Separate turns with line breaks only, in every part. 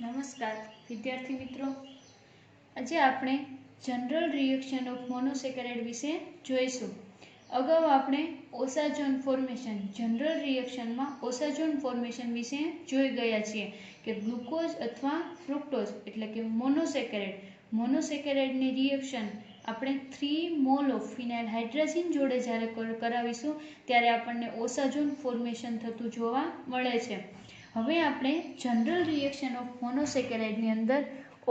નમસ્કાર વિદ્યાર્થી મિત્રો, આજે આપણે જનરલ રિએક્શન ઓફ મોનોસેકેરાઇડ વિશે જોઈશું. અગાઉ આપણે ઓસાઝોન ફોર્મેશન જનરલ રિએક્શનમાં ઓસાઝોન ફોર્મેશન વિશે જોઈ ગયા છીએ કે ગ્લુકોઝ અથવા ફ્રુક્ટોઝ એટલે કે મોનોસેકેરાઇડની રિએક્શન આપણે 3 મોલ ઓફ ફિનાઇલ હાઇડ્રાઝીન જોડે જ્યારે કરાવીશું ત્યારે આપણને ઓસાઝોન ફોર્મેશન થતું જોવા મળે છે. હવે આપણે જનરલ રિએક્શન ઓફ મોનોસેકેરાઇડની અંદર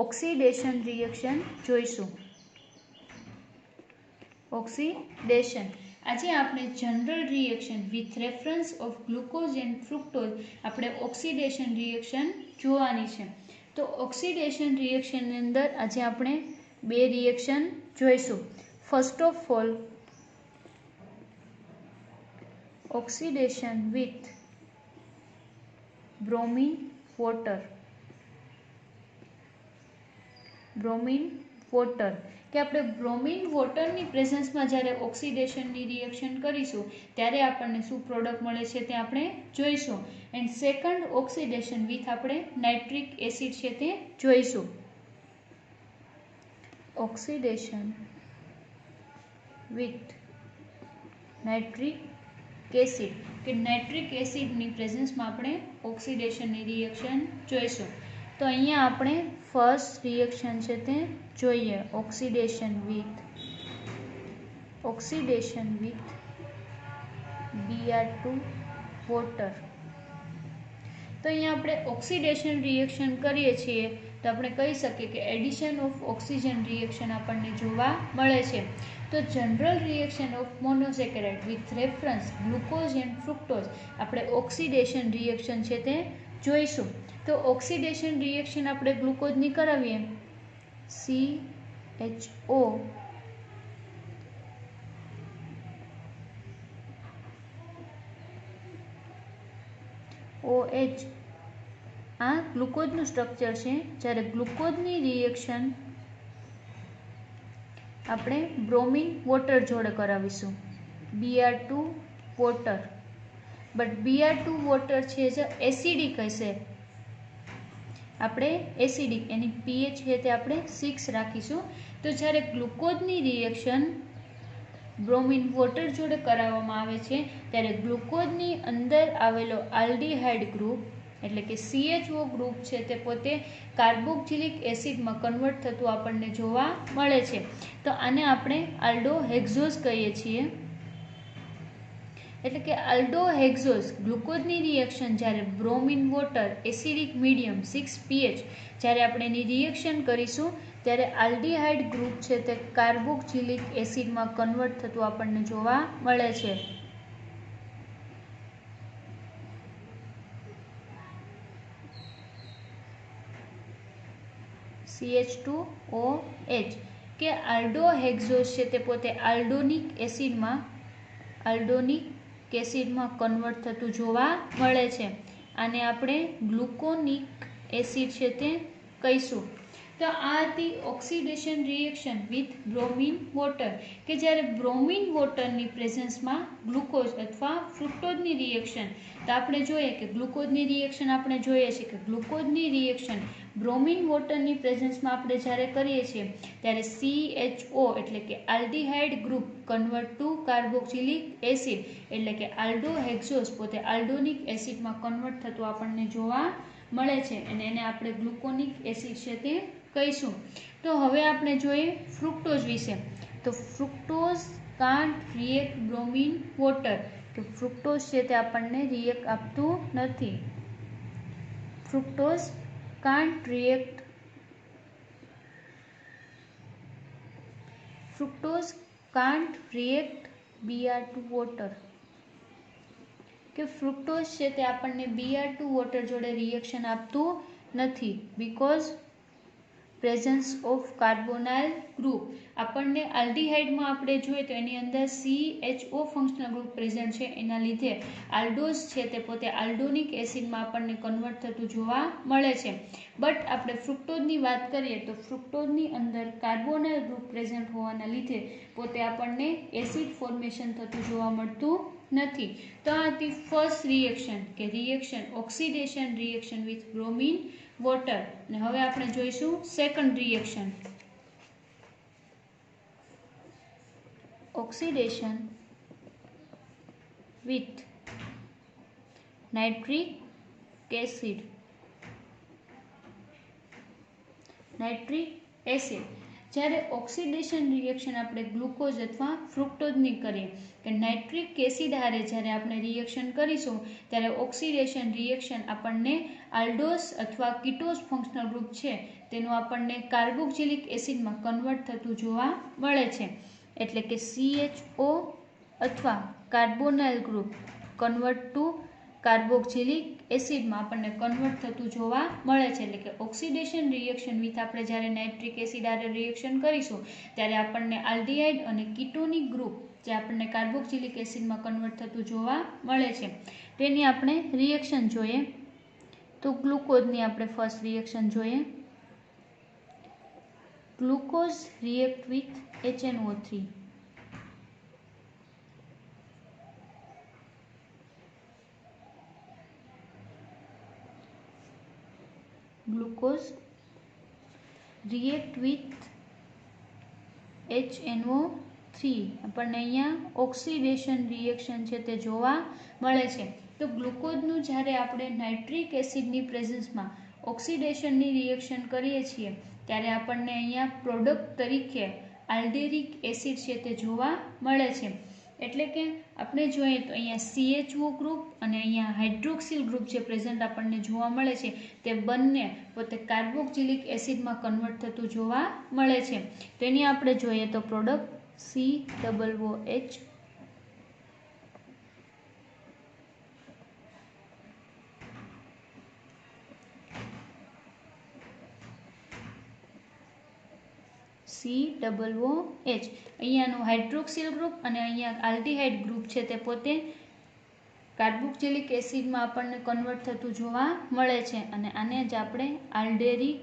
ઓક્સિડેશન રિએક્શન જોઈશું. ઓક્સિડેશન આજે આપણે general reaction with reference of glucose and fructose આપણે ઓક્સિડેશન રિએક્શન જોવાની છે. તો ઓક્સિડેશન રિએક્શનની અંદર આજે આપણે બે રિએક્શન જોઈશું. First of all oxidation with bromine water કે આપણે બ્રોમિન વોટરની પ્રેઝન્સમાં જ્યારે ઓક્સિડેશનની રિએક્શન કરીશું ત્યારે આપણને શું પ્રોડક્ટ મળે છે તે આપણે જોઈશું. એન્ડ સેકન્ડ ઓક્સિડેશન વિથ આપણે નાઇટ્રિક એસિડ છે તે જોઈશું. ઓક્સિડેશન વિથ નાઇટ્રિક એસિડ કે નાઇટ્રિક એસિડની પ્રેઝન્સમાં આપણે ઓક્સિડેશનની રિએક્શન જોઈશું. તો અહીંયા આપણે ફર્સ્ટ રિએક્શન છે તે જોઈએ. Oxidation with Br2 water. તો અહીંયા આપણે ઓક્સિડેશન રિએક્શન કરીએ છીએ તો આપણે કહી શકીએ કે એડિશન ઓફ ઓક્સિજન રિએક્શન આપણને જોવા મળે છે. તો general reaction of monosaccharide with reference glucose and fructose આપણે ઓક્સિડેશન રિએક્શન છે તે જોઈશું. તો ઓક્સિડેશન રિએક્શન આપણે ગ્લુકોઝની કરાવીએ CHO OH આ ગ્લુકોઝનું સ્ટ્રક્ચર છે. જ્યારે ગ્લુકોઝની રિએક્શન આપણે બ્રોમિન વોટર જોડે કરાવીશું Br2 water. But Br2 water છે જે એસિડિક હશે, આપણે એસિડિક એની pH છે તે આપણે 6 રાખીશું. તો જ્યારે ગ્લુકોઝની રિએક્શન બ્રોમિન વોટર જોડે કરાવવામાં આવે છે ત્યારે ગ્લુકોઝની અંદર આવેલો આલ્ડીહાઇડ ગ્રુપ એટલે કે CHO ગ્રુપ છે તે પોતે કાર્બોક્સિલિક એસિડમાં કન્વર્ટ થતું આપણને જોવા મળે છે. તો આને આપણે આલ્ડોહેક્ઝોઝ કહીએ છીએ. એટલે કે આલ્ડોહેક્ઝોઝ ગ્લુકોઝની રિએક્શન જ્યારે bromine water acidic medium 6 pH જ્યારે આપણે એની રિએક્શન કરીશું ત્યારે આલ્ડીહાઇડ ગ્રુપ છે તે કાર્બોક્સિલિક એસિડમાં કન્વર્ટ થતું આપણને જોવા મળે છે. CH2OH કે આલ્ડોહેક્ઝોઝ છે તે પોતે આલ્ડોનિક એસિડમાં કન્વર્ટ થતું જોવા મળે છે. આને આપણે ગ્લુકોનિક એસિડ છે તે કહીશું. તો આ હતી oxidation reaction with bromine water કે જ્યારે બ્રોમિન વોટરની પ્રેઝન્સમાં ગ્લુકોઝ અથવા ફ્રુક્ટોઝની રિએક્શન. તો આપણે જોઈએ કે ગ્લુકોઝની રિએક્શન આપણે જોઈએ છીએ કે ગ્લુકોઝની રિએક્શન બ્રોમિન વોટરની પ્રેઝન્સમાં આપણે જ્યારે કરીએ છીએ ત્યારે CHO એટલે કે aldehyde group convert to carboxylic acid એટલે કે આલ્ડોહેક્ઝોઝ પોતે આલ્ડોનિક એસિડમાં કન્વર્ટ થતું આપણને જોવા મળે છે અને એને આપણે ગ્લુકોનિક એસિડ છે તે કહીશું. તો હવે આપણે જોઈએ ફ્રુક્ટોઝ વિશે. તો fructose can't react bromine water કે ફ્રુક્ટોઝ છે તે આપણને રિએક્ટ આપતું નથી. Fructose can't react Br2 water કે ફ્રુક્ટોઝ છે તે આપણને Br2 વોટર જોડે રિએક્શન આપતું નથી બીકોઝ પ્રેઝન્સ ઓફ કાર્બોનાઇલ ગ્રુપ. આપણને આલ્ડીહાઇડમાં આપણે જોઈએ તો એની અંદર CHO ફંક્શનલ ગ્રુપ પ્રેઝન્ટ છે, એના લીધે આલ્ડોઝ છે તે પોતે આલ્ડોનિક એસિડમાં આપણને કન્વર્ટ થતું જોવા મળે છે. બટ આપણે ફ્રુક્ટોઝની વાત કરીએ તો ફ્રુક્ટોઝની અંદર કાર્બોનાઇલ ગ્રુપ પ્રેઝન્ટ હોવાના લીધે પોતે આપણને એસિડ ફોર્મેશન થતું જોવા મળતું નથી. તો આ હતી ફર્સ્ટ રિએક્શન કે reaction oxidation reaction with bromine water. અને હવે આપણે જોઈશું second reaction, oxidation with nitric acid. Nitric acid, જ્યારે ઓક્સિડેશન રિએક્શન આપણે ગ્લુકોઝ અથવા ફ્રુક્ટોઝની કરીએ કે નાઇટ્રિક એસિડ હારે જ્યારે આપણે રિએક્શન કરીશું ત્યારે ઓક્સિડેશન રિએક્શન આપણને આલ્ડોસ અથવા કીટોઝ ફંક્શનલ ગ્રુપ છે તેનું આપણને કાર્બોક્સિલિક એસિડમાં કન્વર્ટ થતું જોવા મળે છે. એટલે કે CHO અથવા કાર્બોનાઇલ ગ્રુપ કન્વર્ટ ટુ કાર્બોક્સિલિક એસિડમાં આપણને કન્વર્ટ થતું જોવા મળે છે. એટલે કે ઓક્સિડેશન રિએક્શન વિથ આપણે જ્યારે નાઇટ્રિક એસિડ હારે રિએક્શન કરીશું ત્યારે આપણને આલ્ડીહાઇડ અને કીટોનિક ગ્રુપ જે આપણને કાર્બોક્સિલિક એસિડમાં કન્વર્ટ થતું જોવા મળે છે તેની આપણે રિએક્શન જોઈએ. તો ગ્લુકોઝની આપણે ફર્સ્ટ રિએક્શન જોઈએ. Glucose react with HNO3. Glucose react with HNO3. આપણને અહીંયા ઓક્સિડેશન રિએક્શન છે તે જોવા મળે છે. તો ગ્લુકોઝનું જ્યારે આપણે નાઇટ્રિક એસિડની પ્રેઝન્સમાં ઓક્સિડેશનની રિએક્શન કરીએ છીએ ત્યારે આપણને અહીંયા પ્રોડક્ટ તરીકે આલ્ડેરિક એસિડ છે તે જોવા મળે છે. એટલે કે આપણે જોઈએ તો અહીંયા CHO ગ્રુપ અને અહીંયા હાઇડ્રોક્સિલ ગ્રુપ જે પ્રેઝન્ટ આપણને જોવા મળે છે તે બંને પોતે કાર્બોક્સિલિક એસિડમાં કન્વર્ટ થતું જોવા મળે છે. તેની આપણે જોઈએ તો પ્રોડક્ટ COOH અહીંયાનું હાઇડ્રોક્સિલ ગ્રુપ અને અહીંયા આલ્ડીહાઇડ ગ્રુપ છે તે પોતે કાર્બોક્સિલિક એસિડમાં આપણને કન્વર્ટ થતું જોવા મળે છે અને આને જ આપણે આલ્ડેરિક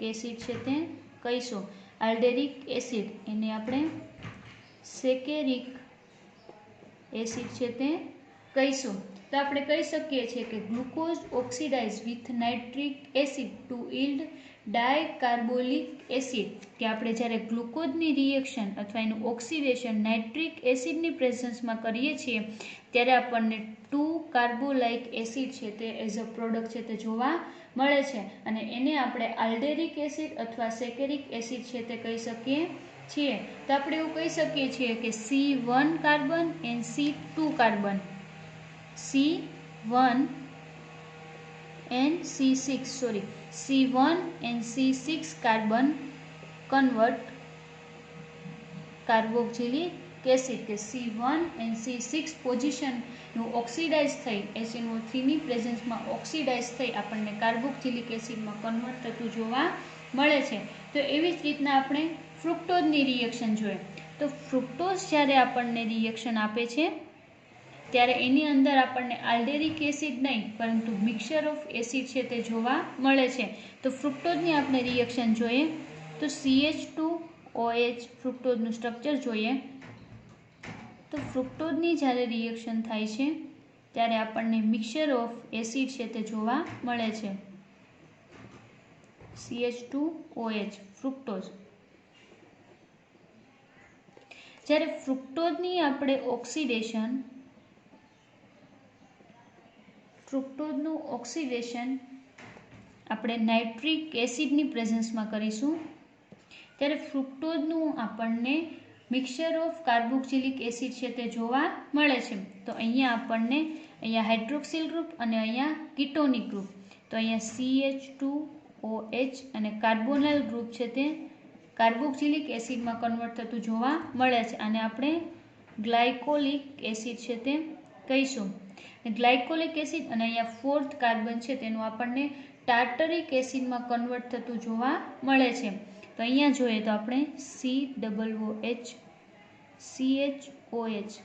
એસિડ છે તે કહીશું. આલ્ડેરિક એસિડ એને આપણે સેકેરિક એસિડ છે તે કહીશું. તો આપણે કહી શકીએ છીએ કે glucose oxidise with nitric acid to yield dicarboxylic acid, કે આપણે જ્યારે ગ્લુકોઝની રિએક્શન અથવા એનું ઓક્સિડેશન નાઇટ્રિક એસિડની પ્રેઝન્સમાં કરીએ છીએ ત્યારે આપણને 2 કાર્બોલાઇક એસિડ છે તે એઝ અ પ્રોડક્ટ છે તે જોવા મળે છે અને એને આપણે આલ્ડેરિક એસિડ અથવા સેકેરિક એસિડ છે તે કહી શકીએ છીએ. તો આપણે એવું કહી શકીએ છીએ કે C1 carbon and C2 carbon, C1 and C6 carbon convert carboxylic acid, કે C1 and C6 પોઝિશનનું ઓક્સિડાઇઝ થઈ HNO3 ની પ્રેઝન્સમાં ઓક્સિડાઇઝ થઈ આપણને કાર્બોક્સિલિક એસિડમાં કન્વર્ટ થતું જોવા મળે છે. તો એવી જ રીતના આપણે ફ્રુક્ટોઝની રિએક્શન જોઈએ. તો ફ્રુક્ટોઝ જ્યારે આપણને રિએક્શન આપે છે ત્યારે એની અંદર આપણને આલ્ડેરિક એસિડ નહીં પરંતુ મિક્સચર ઓફ એસિડ છે તે જોવા મળે છે. તો ફ્રુક્ટોઝની આપણે રિએક્શન જોઈએ તો CH2OH ફ્રુક્ટોઝનું સ્ટ્રક્ચર જોઈએ. તો ફ્રુક્ટોઝની જ્યારે રિએક્શન થાય છે ત્યારે આપણને મિક્સચર ઓફ એસિડ છે તે જોવા મળે છે. CH2OH fructose. જ્યારે ફ્રુક્ટોઝની આપણે ફ્રુક્ટોઝનું ઓક્સિડેશન આપણે નાઇટ્રિક એસિડની પ્રેઝન્સમાં કરીશું ત્યારે ફ્રુક્ટોઝનું આપણને મિક્સચર ઓફ કાર્બોક્સિલિક એસિડ છે તે જોવા મળે છે. તો અહીંયા હાઇડ્રોક્સિલ ગ્રુપ અને અહીંયા કીટોનિક ગ્રુપ. તો અહીંયા CH2OH અને કાર્બોનાઇલ ગ્રુપ છે તે કાર્બોક્સિલિક એસિડમાં કન્વર્ટ થતું જોવા મળે છે. આને આપણે ગ્લાયકોલિક એસિડ છે તે કહીશું. ગ્લાયકોલિક એસિડ અને અહીંયા 4th કાર્બન છે તેનું આપણને ટાર્ટરિક એસિડમાં કન્વર્ટ થતું જોવા મળે છે. તો અહીંયા જોઈએ તો આપણે COOH, CHOH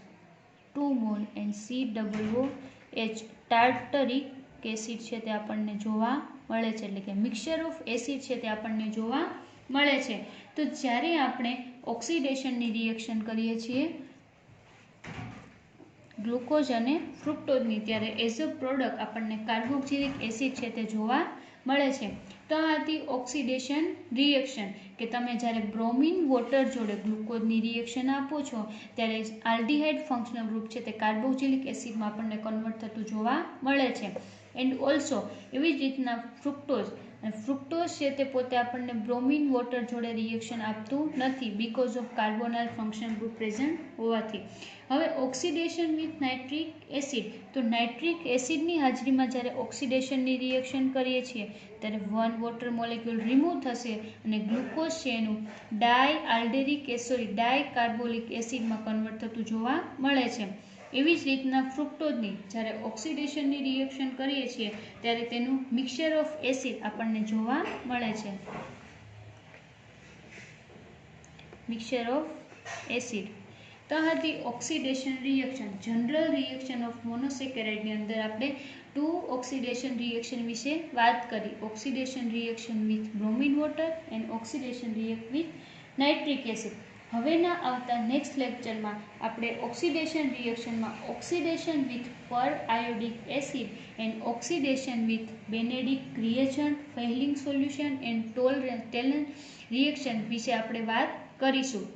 2 mall and COOH tartaric acid છે તે આપણને જોવા મળે છે. એટલે કે મિક્સચર ઓફ એસિડ છે તે આપણને જોવા મળે છે. તો જ્યારે આપણે ઓક્સિડેશનની રિએક્શન કરીએ છીએ ગ્લુકોઝ અને ફ્રુક્ટોઝની ત્યારે એઝ અ પ્રોડક્ટ આપણને કાર્બોક્સિલિક એસિડ છે તે જોવા મળે છે. તો આ હતી ઓક્સિડેશન રિએક્શન કે તમે જ્યારે બ્રોમિન વોટર જોડે ગ્લુકોઝની રિએક્શન આપો છો ત્યારે આલ્ડીહાઇડ ફંક્શનલ ગ્રુપ છે તે કાર્બોક્સિલિક એસિડમાં આપણને કન્વર્ટ થતું જોવા મળે છે. એન્ડ ઓલ્સો એવી જ રીતના ફ્રુક્ટોઝ છે તે પોતે આપણને બ્રોમિન વોટર જોડે રિએક્શન આપતું નથી because of carbonyl functional group present હોવાથી. હવે ઓક્સિડેશન વિથ નાઇટ્રિક એસિડ, તો નાઇટ્રિક એસિડની હાજરીમાં જ્યારે ઓક્સિડેશનની રિએક્શન કરીએ છીએ ત્યારે 1 વોટર મોલેક્યુલ રિમૂવ થશે અને ગ્લુકોઝ છે એનું ડાયકાર્બોલિક એસિડમાં કન્વર્ટ થતું જોવા મળે છે. એવી જ રીતના ફ્રુક્ટોઝની જ્યારે ઓક્સિડેશનની રિએક્શન કરીએ છીએ ત્યારે તેનું મિક્સચર ઓફ એસિડ આપણને જોવા મળે છે. Mixture of acid. તો આ હતી oxidation reaction. General reaction of મોનોસેકેરાઇડની અંદર આપણે 2 ઓક્સિડેશન રિએક્શન વિશે વાત કરી. Oxidation reaction with bromine water and oxidation react with nitric acid. હવેના આવતા નેક્સ્ટ લેક્ચરમાં આપણે ઓક્સિડેશન રિએક્શનમાં oxidation with periodic acid and oxidation with Benedict reagent, Fehling solution and Tollens reaction વિશે આપણે વાત કરીશું.